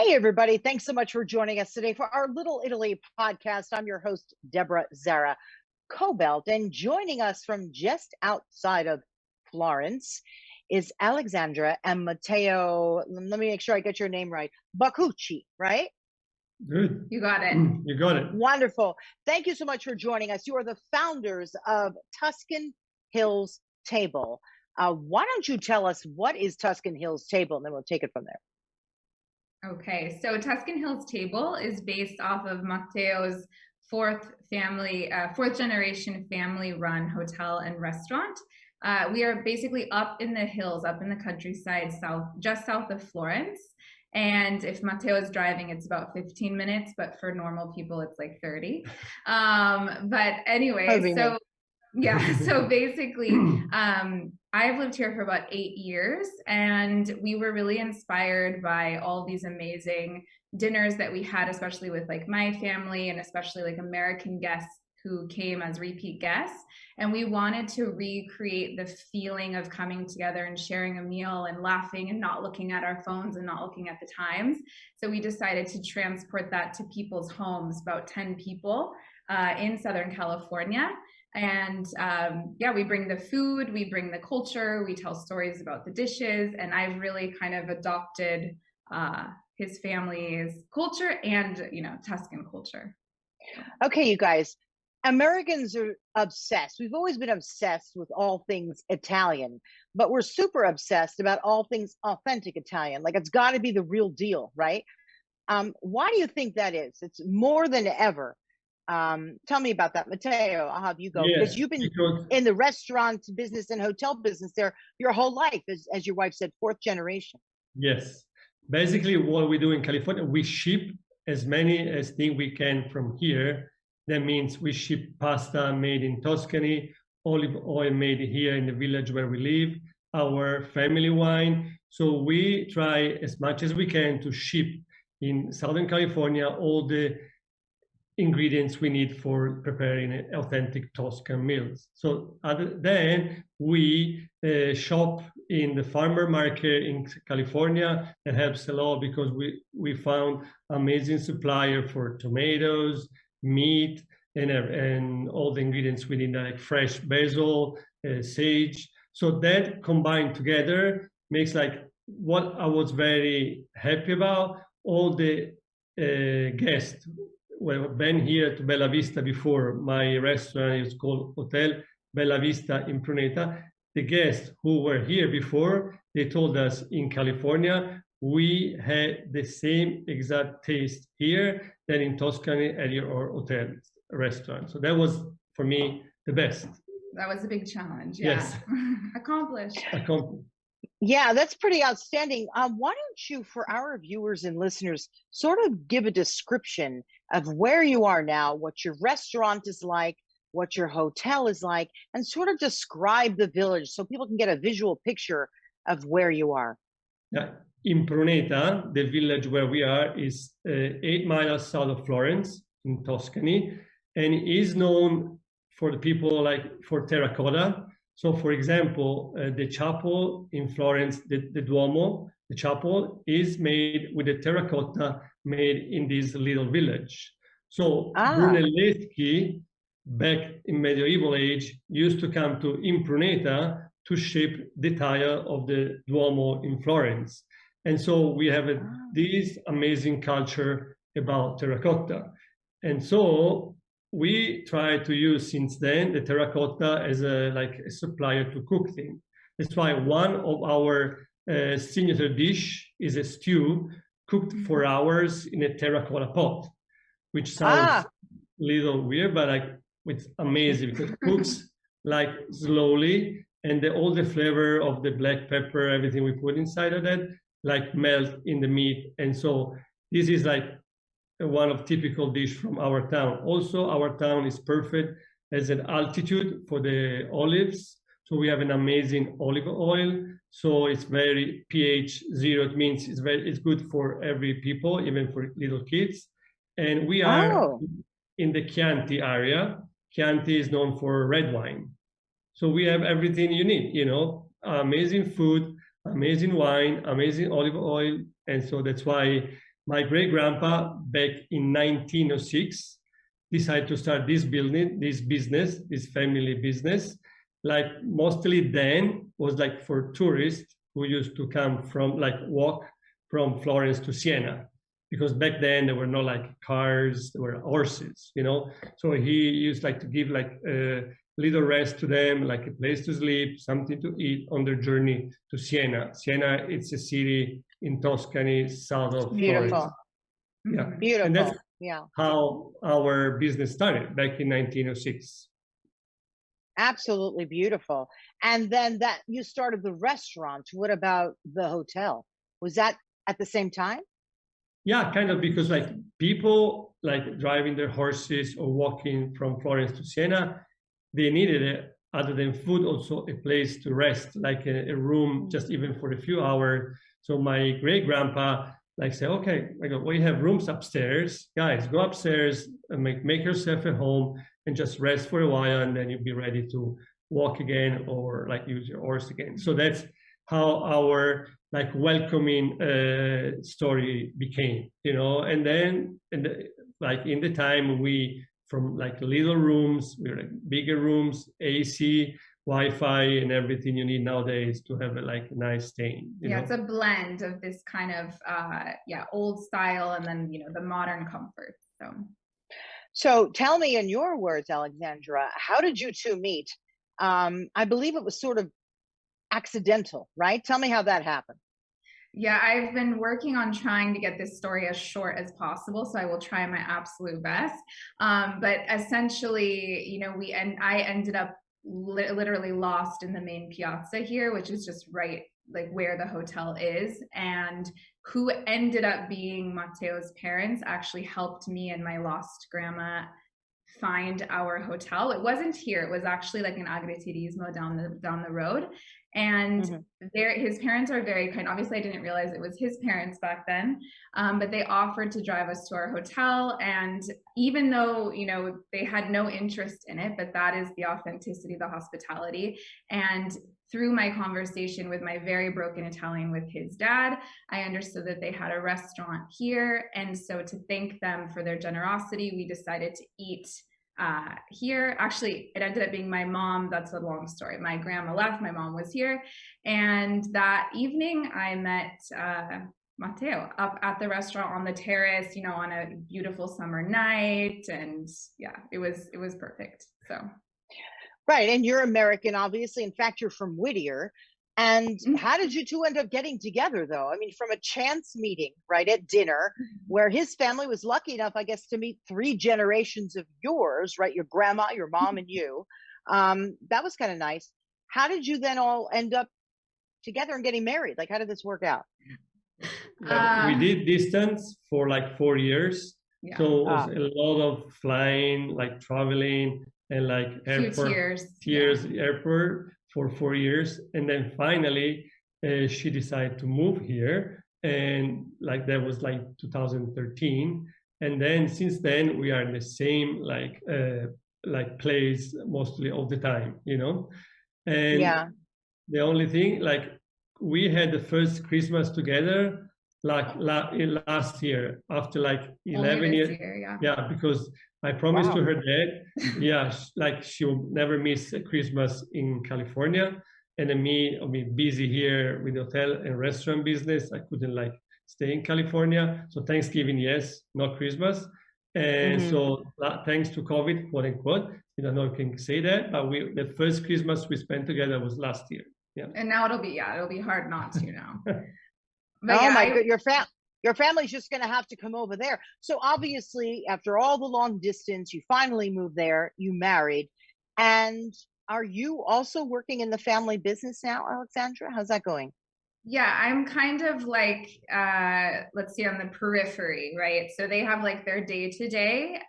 Hey, everybody. Thanks so much for joining us today for our Little Italy podcast. I'm your host, Deborah Zara Kobylt, and joining us from just outside of Florence is Alexandra and Matteo. Let me make sure I get your name right. Becucci, right? Good. You got it. You got it. Wonderful. Thank you so much for joining us. You are the founders of Tuscan Hills Table. Why don't you tell us what is Tuscan Hills Table, and then we'll take it from there. Okay, so Tuscan Hills Table is based off of Matteo's fourth generation family-run hotel and restaurant. We are basically up in the hills, up in the countryside, just south of Florence. And if Matteo is driving, it's about 15 minutes, but for normal people, it's like 30. But anyway, so basically, I've lived here for about 8 years, and we were really inspired by all these amazing dinners that we had, especially with like my family and especially like American guests who came as repeat guests. And we wanted to recreate the feeling of coming together and sharing a meal and laughing and not looking at our phones and not looking at the times. So we decided to transport that to people's homes, about 10 people in Southern California. And yeah, we bring the food, we bring the culture, we tell stories about the dishes, and I've really kind of adopted his family's culture and, you know, Tuscan culture. Okay, you guys, Americans are obsessed. We've always been obsessed with all things Italian, but we're super obsessed about all things authentic Italian. Like, it's got to be the real deal, right? Why do you think that is? It's more than ever. Tell me about that, Matteo. I'll have you go, because you've been in the restaurant business and hotel business there your whole life, as your wife said, fourth generation. Yes. Basically, what we do in California, we ship as many as things we can from here. That means we ship pasta made in Tuscany, olive oil made here in the village where we live, our family wine. So we try as much as we can to ship in Southern California all the ingredients we need for preparing authentic Tuscan meals. So other than we shop in the farmer market in California, that helps a lot because we found amazing supplier for tomatoes, meat, and all the ingredients we need, like fresh basil, sage. So that combined together makes like what I was very happy about. All the guests well, I've been here to Bellavista before. My restaurant is called Hotel Bellavista Impruneta. The guests who were here before, they told us in California, we had the same exact taste here than in Tuscany at your hotel restaurant. So that was, for me, the best. That was a big challenge. Yeah. Yes. Accomplished. Yeah, that's pretty outstanding. Why don't you, for our viewers and listeners, sort of give a description of where you are now, what your restaurant is like, what your hotel is like, and sort of describe the village so people can get a visual picture of where you are. Yeah. Impruneta, the village where we are, is 8 miles south of Florence in Tuscany, and is known for the people like for terracotta. So, for example, the chapel in Florence, the Duomo, the chapel is made with a terracotta made in this little village. So Brunelleschi, back in medieval age, used to come to Impruneta to shape the tile of the Duomo in Florence. And so we have this amazing culture about terracotta. And so we try to use since then the terracotta as a supplier to cook things. That's why one of our signature dish is a stew cooked for hours in a terracotta pot, which sounds a little weird, but it's amazing because it cooks like slowly, and all the flavor of the black pepper, everything we put inside of that, like melt in the meat. And so this is like one of typical dish from our town. Also, our town is perfect as an altitude for the olives. So we have an amazing olive oil. So it's very pH 0. It means it's good for every people, even for little kids. And we are in the Chianti area. Chianti is known for red wine. So we have everything you need, you know, amazing food, amazing wine, amazing olive oil. And so that's why my great-grandpa, back in 1906, decided to start this business, this family business. Like mostly then was like for tourists who used to come from, like walk from Florence to Siena, because back then there were no like cars, there were horses, you know. So he used like to give like a little rest to them, like a place to sleep, something to eat on their journey to Siena. Siena, it's a city in Tuscany, south of Florence. Yeah, Beautiful. and that's yeah, how our business started back in 1906. absolutely beautiful. And then that you started the restaurant. What about the hotel? Was that at the same time? Yeah, kind of, because like people like driving their horses or walking from Florence to Siena, they needed it, other than food, also a place to rest, like a room, just even for a few hours. So my great-grandpa like say, okay, I go, we have rooms upstairs. Guys, go upstairs and make yourself at home and just rest for a while, and then you'll be ready to walk again or like use your horse again. So that's how our like welcoming story became, you know. And then like in the time we, from like little rooms, we were like bigger rooms, AC, Wi-Fi, and everything you need nowadays to have a like nice staying. You know? It's a blend of this kind of old style and then the modern comfort. So tell me in your words, Alexandra, how did you two meet? I believe it was sort of accidental, right? Tell me how that happened. Yeah, I've been working on trying to get this story as short as possible, so I will try my absolute best. But essentially, I ended up literally lost in the main piazza here, which is just right like where the hotel is, and who ended up being Matteo's parents actually helped me and my lost grandma find our hotel. It wasn't here, it was actually like an agriturismo down the road. And his parents are very kind. Obviously I didn't realize it was his parents back then, but they offered to drive us to our hotel. And even though they had no interest in it, but that is the authenticity, the hospitality. And through my conversation with my very broken Italian with his dad, I understood that they had a restaurant here. And so to thank them for their generosity, we decided to eat here. Actually, it ended up being my mom. That's a long story. My grandma left, my mom was here. And that evening I met Matteo up at the restaurant on the terrace, on a beautiful summer night. And yeah, it was perfect. So. Right. And you're American, obviously. In fact, you're from Whittier. And how did you two end up getting together, though? I mean, from a chance meeting, right, at dinner, where his family was lucky enough, I guess, to meet 3 generations of yours, right? Your grandma, your mom, and you. That was kind of nice. How did you then all end up together and getting married? Like, how did this work out? We did distance for like 4 years. Yeah. So it was a lot of flying, like traveling, and like airport airport for 4 years. And then finally she decided to move here, and like that was like 2013. And then since then we are in the same like place mostly all the time, and the only thing, like we had the first Christmas together like last year after like 11 years. Yeah, because I promised to her dad, like she will never miss a Christmas in California. And then I'll be busy here with the hotel and restaurant business. I couldn't like stay in California. So Thanksgiving, yes, not Christmas. And so thanks to COVID, quote unquote, I don't know if you can say that, but the first Christmas we spent together was last year. Yeah. And now it'll be hard not to now. But my God, your family's just going to have to come over there. So obviously, after all the long distance, you finally moved there, you married. And are you also working in the family business now, Alexandra? How's that going? Yeah, I'm kind of like, let's see, on the periphery, right? So they have like their day-to-day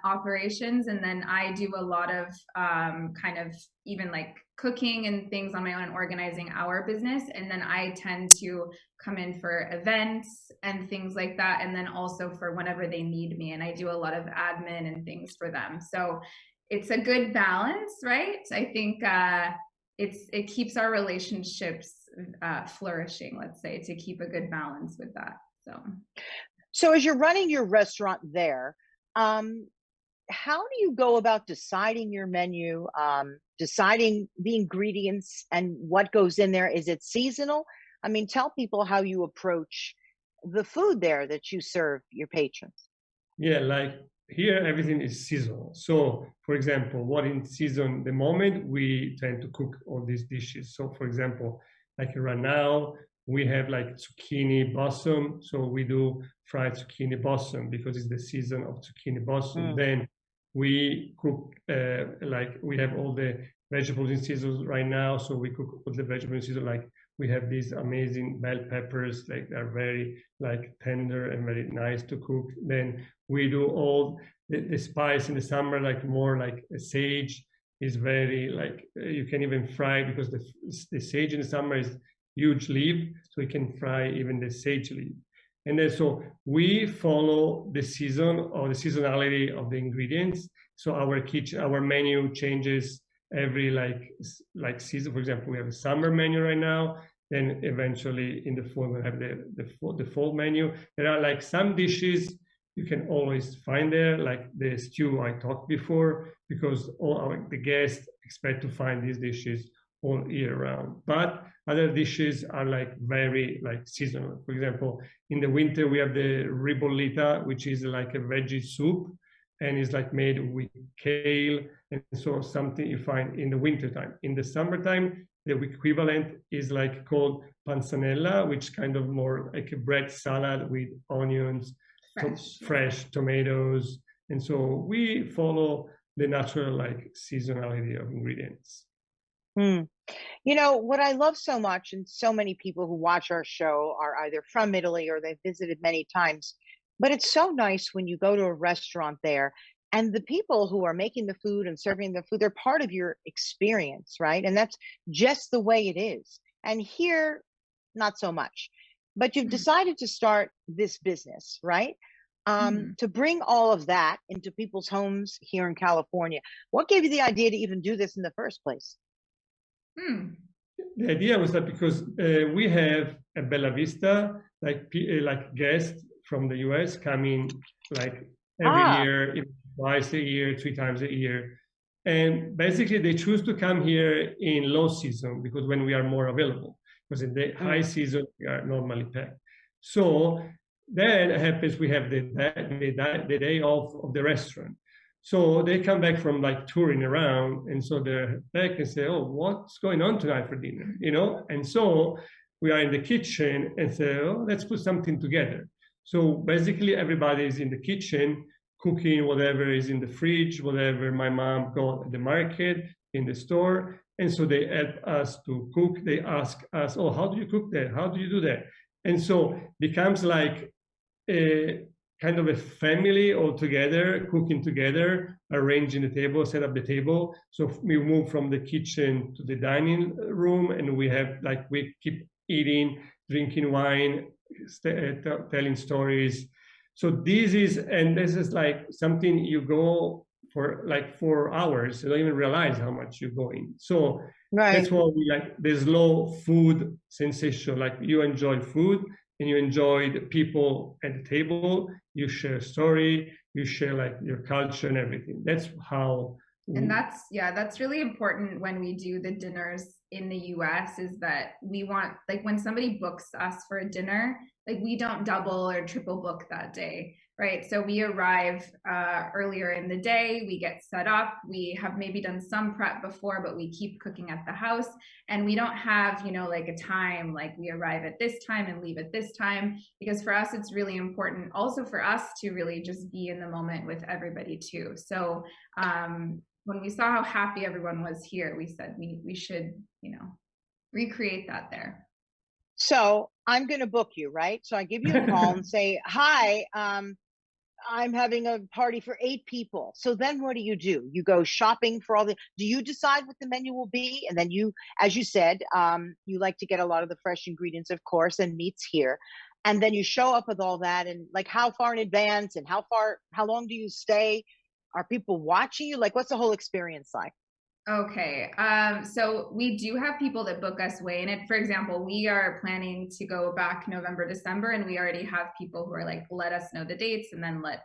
operations, and then I do a lot of kind of even like cooking and things on my own and organizing our business. And then I tend to come in for events and things like that. And then also for whenever they need me, and I do a lot of admin and things for them. So it's a good balance, right? I think it keeps our relationships flourishing, let's say, to keep a good balance with that. So as you're running your restaurant there, um, how do you go about deciding your menu, deciding the ingredients and what goes in there? Is it seasonal? I mean, tell people how you approach the food there that you serve your patrons. Yeah, like here everything is seasonal. So, for example, what in season the moment we tend to cook all these dishes. So, for example, like right now we have like zucchini blossom. So we do fried zucchini blossom because it's the season of zucchini blossom. Then we cook like we have all the vegetables in season right now. So we cook all the vegetables in season. Like we have these amazing bell peppers, like they're very like tender and very nice to cook. Then we do all the spice in the summer, like more like a sage is very like you can even fry because the sage in the summer is huge leaf, so you can fry even the sage leaf. And then so we follow the season or the seasonality of the ingredients. So our menu changes every like season. For example, we have a summer menu right now. Then eventually in the fall we'll have the fall menu. There are like some dishes you can always find there, like the stew I talked before, because the guests expect to find these dishes all year round. But other dishes are like very like seasonal. For example, in the winter we have the ribollita, which is like a veggie soup, and is like made with kale, and so something you find in the wintertime. In the summertime, the equivalent is like called panzanella, which kind of more like a bread salad with onions, fresh tomatoes, and so we follow the natural like seasonality of ingredients. You know, what I love so much, and so many people who watch our show are either from Italy or they've visited many times, but it's so nice when you go to a restaurant there and the people who are making the food and serving the food, they're part of your experience, right? And that's just the way it is. And here, not so much. But you've decided to start this business, right? To bring all of that into people's homes here in California. What gave you the idea to even do this in the first place? The idea was that because we have a Bellavista, like guests from the US coming like every year, twice a year, 3 times a year. And basically they choose to come here in low season because when we are more available, because in the high season we are normally packed. So then it happens we have the day off of the restaurant. So they come back from like touring around, and so they're back and say, "Oh, what's going on tonight for dinner?" You know, and so we are in the kitchen and say, "Oh, let's put something together." So basically, everybody is in the kitchen cooking whatever is in the fridge, whatever my mom got at the market, in the store, and so they help us to cook. They ask us, "Oh, how do you cook that? How do you do that?" And so becomes like a kind of a family all together, cooking together, arranging the table, set up the table. So we move from the kitchen to the dining room, and we keep eating, drinking wine, telling stories. So this is like something you go for like 4 hours. You don't even realize how much you're going. So that's why we like the slow food sensation. Like you enjoy food, and you enjoy the people at the table, you share a story, you share like your culture and everything. That's how. And that's really important when we do the dinners in the US, is that we want, like when somebody books us for a dinner, like we don't double or triple book that day, right? So we arrive earlier in the day, we get set up, we have maybe done some prep before, but we keep cooking at the house, and we don't have, you know, like a time, like we arrive at this time and leave at this time, because for us, it's really important also for us to really just be in the moment with everybody too. So when we saw how happy everyone was here, we said we should, you know, recreate that there. So I'm going to book you, right? So I give you a call and say, "Hi, I'm having a party for 8 people." So then what do? You go shopping for do you decide what the menu will be? And then you, as you said, you like to get a lot of the fresh ingredients, of course, and meats here. And then you show up with all that, and like how far in advance and how long do you stay? Are people watching you? Like, what's the whole experience like? Okay. So we do have people that book us way in it. For example, we are planning to go back November, December, and we already have people who are like, let us know the dates and then let's,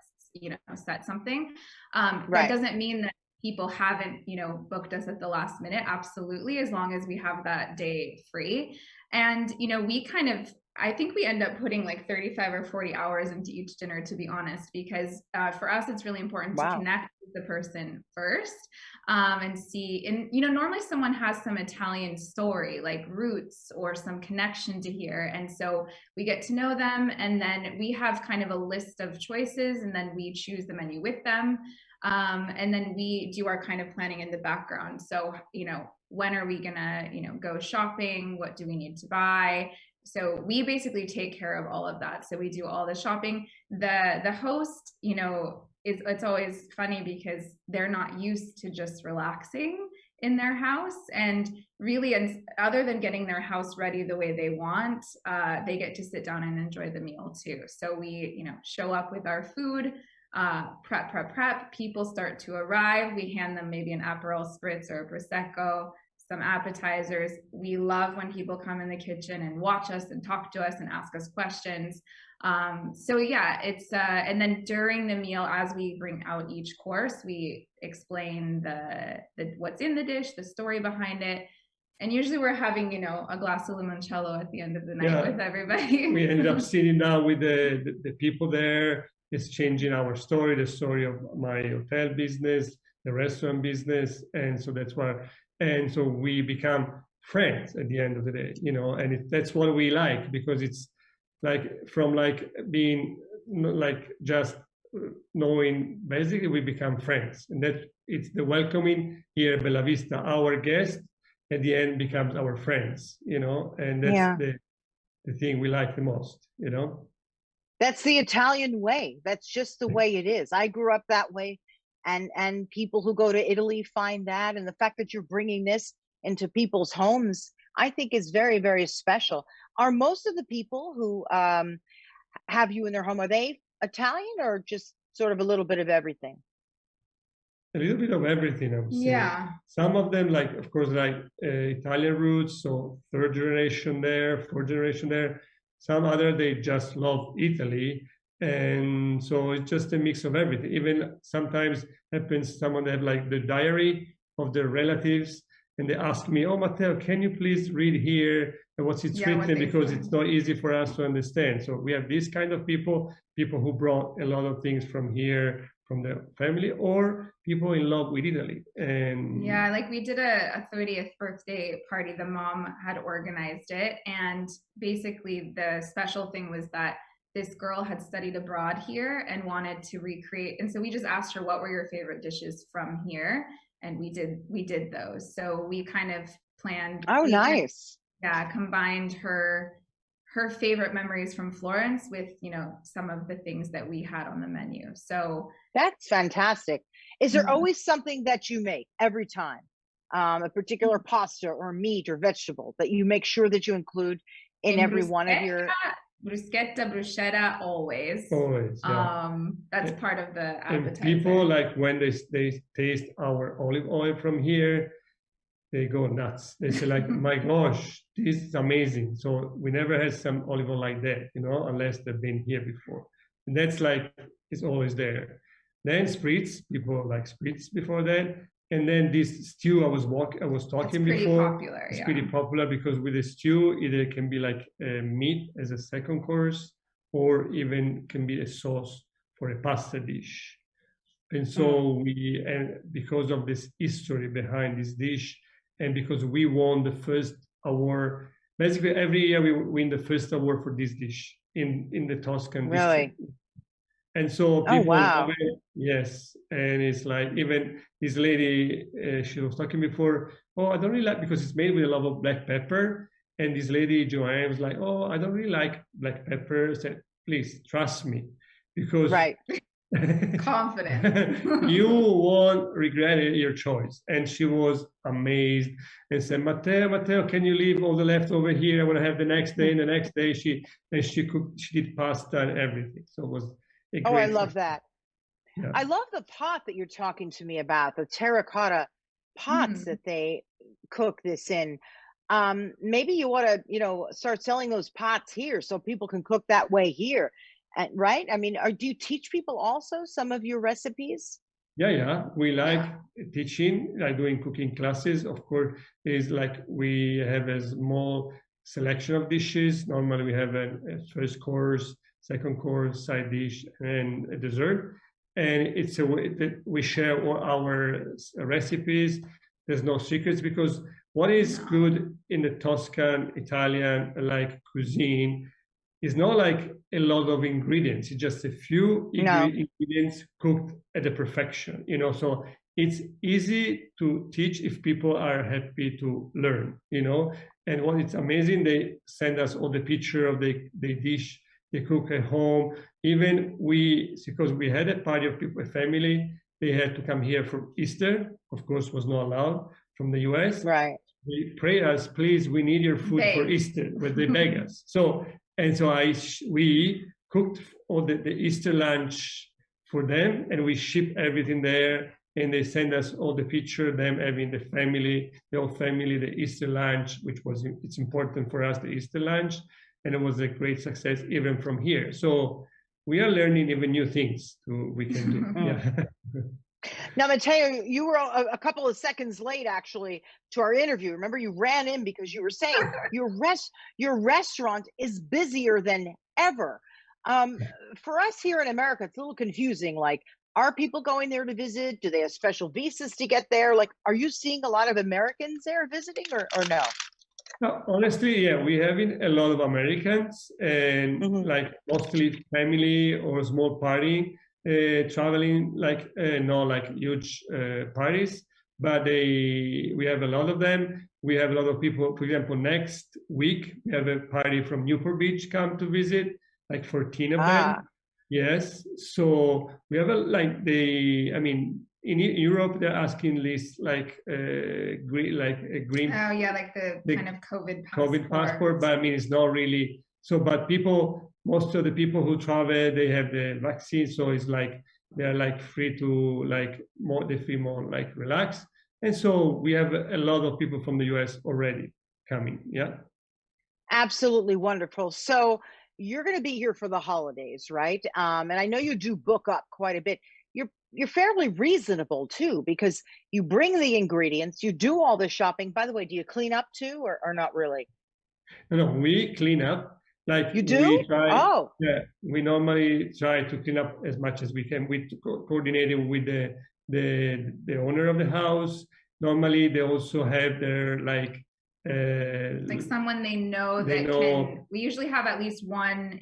set something. That Right. doesn't mean that people haven't, booked us at the last minute. Absolutely. As long as we have that day free. And, I think we end up putting like 35 or 40 hours into each dinner, to be honest, because for us, it's really important to connect with the person first. And see, and normally someone has some Italian story, like roots or some connection to here, and so we get to know them, and then we have kind of a list of choices, and then we choose the menu with them, and then we do our kind of planning in the background. So when are we gonna go shopping? What do we need to buy? So we basically take care of all of that. So we do all the shopping. The host, it's always funny because they're not used to just relaxing in their house, and really, and other than getting their house ready the way they want, they get to sit down and enjoy the meal too. So we, show up with our food, prep. People start to arrive. We hand them maybe an Aperol Spritz or a Prosecco, some appetizers. We love when people come in the kitchen and watch us and talk to us and ask us questions. So yeah, it's and then during the meal, as we bring out each course, we explain the what's in the dish, the story behind it, and usually we're having a glass of limoncello at the end of the night with everybody. We ended up sitting down with the people there, exchanging our story, the story of my hotel business, the restaurant business, and so that's why. And so we become friends at the end of the day, and that's what we like, because it's like from like being like just knowing, basically we become friends, and that it's the welcoming here at Bellavista. Our guest at the end becomes our friends, and that's the thing we like the most, That's the Italian way. That's just the way it is. I grew up that way. And people who go to Italy find that, and the fact that you're bringing this into people's homes, I think is very, very special. Are most of the people who have you in their home, are they Italian or just sort of a little bit of everything? A little bit of everything, I would say. Yeah. Some of them, like, of course, like Italian roots, so third generation there, fourth generation there. Some other, they just love Italy. And so it's just a mix of everything. Even sometimes happens someone have like the diary of their relatives, and they ask me, "Oh, Matteo, can you please read here what's it's written?" Because it's not easy for us to understand. So we have these kind of people who brought a lot of things from here, from the family, or people in love with Italy. And yeah, like we did a 30th birthday party. The mom had organized it, and basically the special thing was that this girl had studied abroad here and wanted to recreate. And so we just asked her, what were your favorite dishes from here? And we did those. So we kind of planned. Oh, nice. Combined her favorite memories from Florence with, some of the things that we had on the menu. So that's fantastic. Is there always something that you make every time? A particular pasta or meat or vegetable that you make sure that you include in every one of your... bruschetta, always. That's part of the appetizer. And people, like, when they taste our olive oil from here, they go nuts. They say like, "My gosh, this is amazing." So we never had some olive oil like that, unless they've been here before. And that's like, it's always there. Then spritz, people like spritz before that. And then this stew I was talking before. Popular, it's pretty popular because with the stew, either it can be like meat as a second course, or even can be a sauce for a pasta dish. And so and because of this history behind this dish, and because we won the first award, basically every year we win the first award for this dish in the Tuscan district. And so people love it. Yes. And it's like, even this lady, she was talking before, "Oh, I don't really like," because it's made with a lot of black pepper. And this lady, Joanne, was like, "Oh, I don't really like black pepper." I said, "Please trust me, because confident. You won't regret your choice." And she was amazed and said, Matteo, can you leave all the leftover here? I want to have the next day. And the next day she did pasta and everything. So it was I love that. Yeah. I love the pot that you're talking to me about, the terracotta pots that they cook this in. Maybe you want to, start selling those pots here so people can cook that way here. Right? I mean, do you teach people also some of your recipes? Yeah. We like teaching, like doing cooking classes. Of course, is like we have a small selection of dishes. Normally, we have a first course, second course, side dish, and a dessert. And it's a way that we share all our recipes. There's no secrets, because what is good in the Tuscan Italian like cuisine is not like a lot of ingredients. It's just a few ingredients cooked at the perfection, so it's easy to teach if people are happy to learn, And what it's amazing, they send us all the picture of the dish they cook at home. Even because we had a party of people, a family, they had to come here for Easter. Of course, was not allowed from the US. Right. They pray us, please, we need your food for Easter, but they beg us. So we cooked all the Easter lunch for them, and we ship everything there, and they send us all the picture, them having the whole family, the Easter lunch, it's important for us, the Easter lunch, and it was a great success even from here. So we are learning even new things we can do. Yeah. Now, Matteo, you were a couple of seconds late, actually, to our interview. Remember, you ran in because you were saying your restaurant is busier than ever. For us here in America, it's a little confusing. Like, are people going there to visit? Do they have special visas to get there? Like, are you seeing a lot of Americans there visiting or no? No, honestly, yeah, we have a lot of Americans, and like mostly family or small party. Traveling, like not like huge parties, but we have a lot of them. We have a lot of people. For example, next week we have a party from Newport Beach come to visit, like 14 of them. Yes, so we have in Europe they're asking this like green. Oh yeah, like the kind of COVID passport, but I mean it's not really. So, but most of the people who travel, they have the vaccine, so it's like they're like free to they feel more like relaxed, and so we have a lot of people from the US already coming. Yeah, absolutely wonderful. So you're going to be here for the holidays, right? And I know you do book up quite a bit. You're fairly reasonable too, because you bring the ingredients, you do all the shopping. By the way, do you clean up too, or not really? No, we clean up. Like you do? We normally try to clean up as much as we can. We coordinated with the owner of the house. Normally, they also have their like someone they know can. We usually have at least one,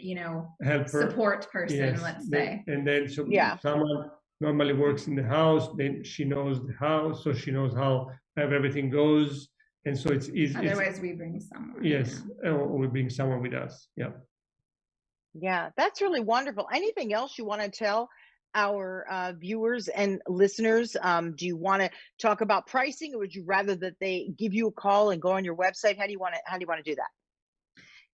helper, support person. Yes, let's say. And then someone normally works in the house. Then she knows the house, so she knows how everything goes. And so it's easy. Otherwise, we bring someone. Yes, or we bring someone with us. Yeah. Yeah, that's really wonderful. Anything else you want to tell our viewers and listeners? Do you want to talk about pricing, or would you rather that they give you a call and go on your website? How do you want to do that?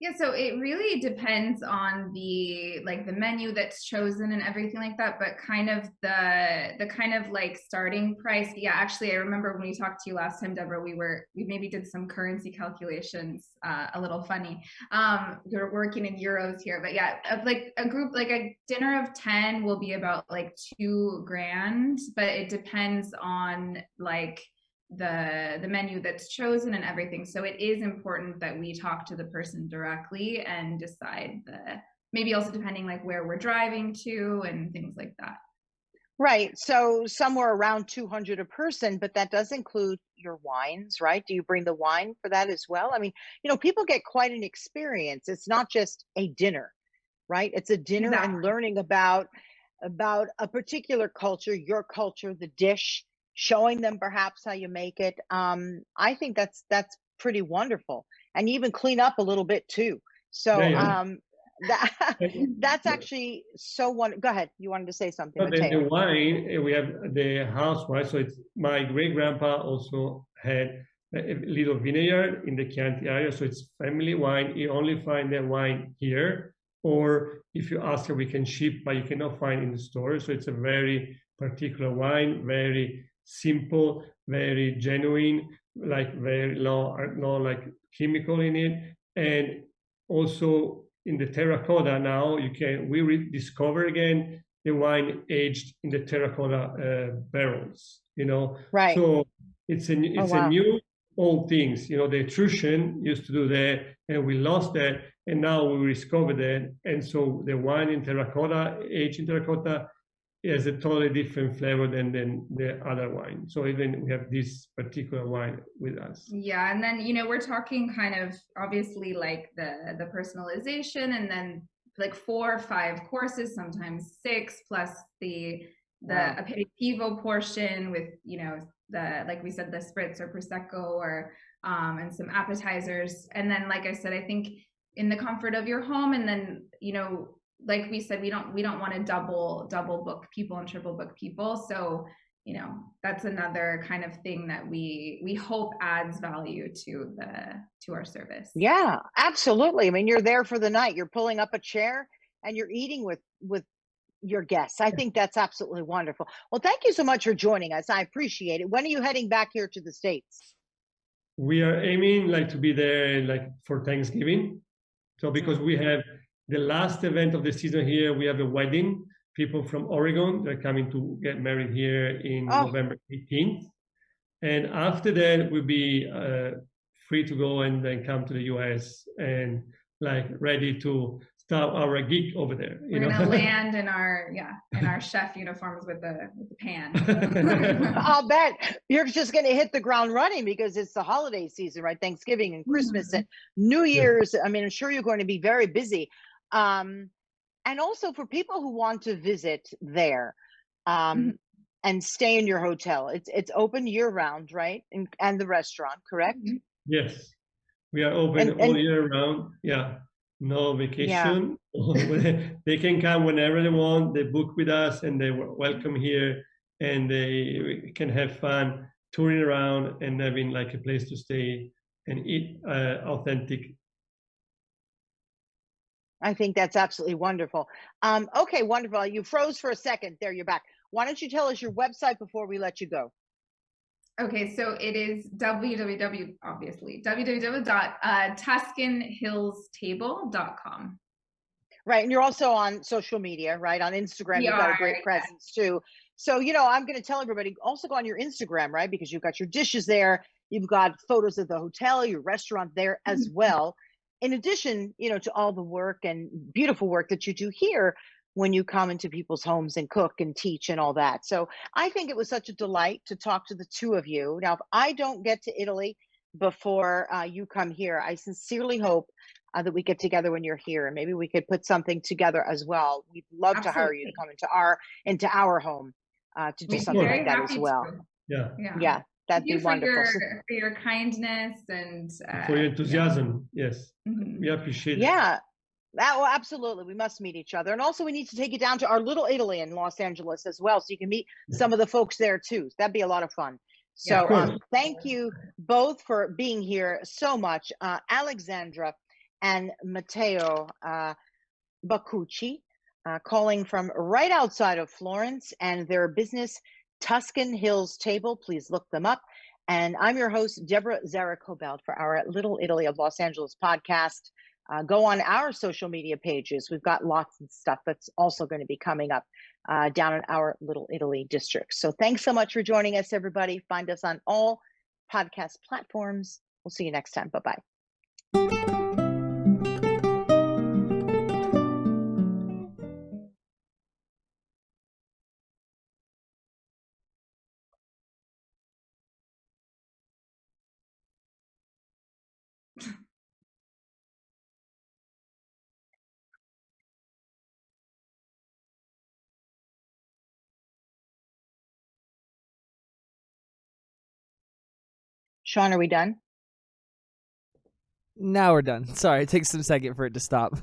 Yeah, so it really depends on the menu that's chosen and everything like that, but kind of the kind of like starting price. Yeah, actually, I remember when we talked to you last time, Deborah, we maybe did some currency calculations, a little funny. You're working in euros here, but yeah, like a group, like a dinner of 10 will be about like $2,000, but it depends on like the menu that's chosen and everything. So it is important that we talk to the person directly and decide maybe also depending like where we're driving to and things like that. Right. So somewhere around 200 a person, but that does include your wines, right? Do you bring the wine for that as well? I mean, people get quite an experience. It's not just a dinner, right? It's a dinner and learning about a particular culture, your culture, the dish, showing them perhaps how you make it. I think that's pretty wonderful. And you even clean up a little bit too. So that's actually so wonderful. Go ahead. You wanted to say something. But then the wine, we have the house wine. So it's my great grandpa also had a little vineyard in the Chianti area. So it's family wine. You only find that wine here. Or if you ask her, we can ship, but you cannot find in the store. So it's a very particular wine, very simple, very genuine, like very low, no like chemical in it. And also in the terracotta now, we rediscover again the wine aged in the terracotta barrels, Right. So it's a wow. new old things, the Etruscan used to do that, and we lost that, and now we rediscovered that, and so the wine in terracotta, aged in terracotta, has a totally different flavor than the other wine. So even we have this particular wine with us. Yeah, and then we're talking kind of obviously like the personalization, and then like 4 or 5 courses, sometimes 6, plus the Wow. aperitivo portion with the, like we said, the spritz or prosecco, or and some appetizers. And then, like I said, I think in the comfort of your home, and then like we said, we don't want to double book people and triple book people. So that's another kind of thing that we hope adds value to our service. Yeah, absolutely. I mean, you're there for the night. You're pulling up a chair and you're eating with your guests. I think that's absolutely wonderful. Well, thank you so much for joining us. I appreciate it. When are you heading back here to the States? We are aiming to be there for Thanksgiving. So because we have the last event of the season here, we have a wedding. People from Oregon, they're coming to get married here in November 18th. And after that, we'll be free to go and then come to the US and ready to start our gig over there. We're gonna land in our chef uniforms with the pan. I'll bet you're just gonna hit the ground running because it's the holiday season, right? Thanksgiving and Christmas and New Year's. I mean, I'm sure you're going to be very busy. And also for people who want to visit there and stay in your hotel, it's open year round, right? And the restaurant, correct? Yes, we are open all year round. Yeah, no vacation. Yeah. They can come whenever they want. They book with us and they were welcome here, and they can have fun touring around and having a place to stay and eat authentic. I think that's absolutely wonderful. Okay, wonderful. You froze for a second. There, you're back. Why don't you tell us your website before we let you go? Okay, so it is www.tuscanhillstable.com. Right, and you're also on social media, right? On Instagram, you've got a great presence too. So, I'm going to tell everybody, also go on your Instagram, right? Because you've got your dishes there. You've got photos of the hotel, your restaurant there as well. In addition, to all the work and beautiful work that you do here when you come into people's homes and cook and teach and all that. So I think it was such a delight to talk to the two of you. Now, if I don't get to Italy before you come here, I sincerely hope that we get together when you're here, and maybe we could put something together as well. We'd love to hire you to come into our home to do something like that as well. Yeah. That'd be wonderful. For your kindness and for your enthusiasm. Yes, we appreciate it. Yeah. Well, absolutely. We must meet each other. And also we need to take you down to our Little Italy in Los Angeles as well, so you can meet some of the folks there too. That'd be a lot of fun. So thank you both for being here so much. Alexandra and Matteo Becucci, calling from right outside of Florence, and their business, Tuscan Hills Table. Please look them up. And I'm your host, Deborah Zara Kobylt, for our Little Italy of Los Angeles podcast. Go on our social media pages. We've got lots of stuff that's also going to be coming up down in our Little Italy district. So thanks so much for joining us, everybody. Find us on all podcast platforms. We'll see you next time. Bye-bye. Sean, are we done? Now we're done. Sorry, it takes some second for it to stop.